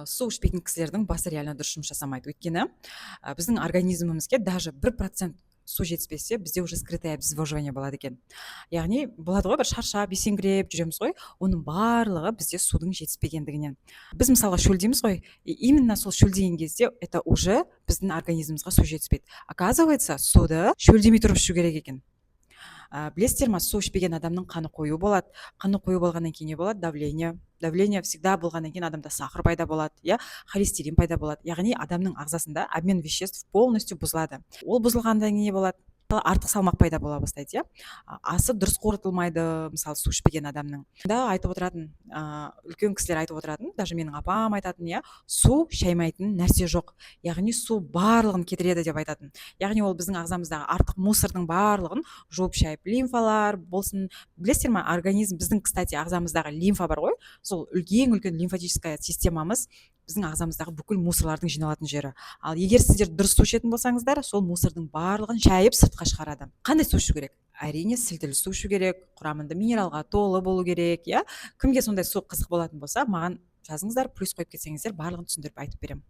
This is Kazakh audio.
су ішпейтін кісілердің басы реально дұрыс жұмыс жасамайды. Өйткені біздің организмімізге даже 1% су жетіспесе, бізде уже скрытое обезвоживание болады екен. Яғни болады ғой, бір шаршап есеңгіреп жүреміз ғой, оның барлығы бізде судың жетіспегендігінен. Біз мысалға шөлдейміз ғой, и именно сол шөлдеген кезде это уже біздің организмімізге су жетіспейді. Оказывается, суды шөлдемей тұрып ішу керек екен. Білесіздер ма, су ішпеген адамның қаны қою болады. Қаны қою болғаннан кейін не болады? Давление всегда болғаннан кейін адамда сахар пайда болады, холестерин пайда болады. Яғни адамның ағзасында обмен веществ полностью бұзылады. Ол бұзылғаннан кейін не болады? Артық салмақ пайда бола бастайды, асы дұрыс қорытылмайды, мысалы су ішпеген адамның. Да, айтып отыратын, үлкен кісілер айтып отыратын, даже менің апам айтатын, су шаймайтын нәрсе жоқ. Яғни су барлығын кетіреді деп айтатын. Яғни ол біздің ағзамыздағы артық мусордың барлығын жуып шайып, лимфалар болсын. Білесіздер ма, организм, біздің, кстати, ағзамыздағы лимфа бар ғой, сол үлкен лимфатическая системамыз біздің ағзамыздағы бүкіл мусорлардың жиналатын жері. Ал егер сіздер дұрыс су ішетін болсаңыздар, сол мусордың барлығын шайып сыртқа шығарады. Қандай су ішу керек? Әрине сілтілі су ішу керек, құрамында минералға толы болу керек. Кімге сондай су қызық болатын болса, маған жазыңыздар, плюс қойып кетсеңіздер, барлығын түсіндіріп айтып беремін.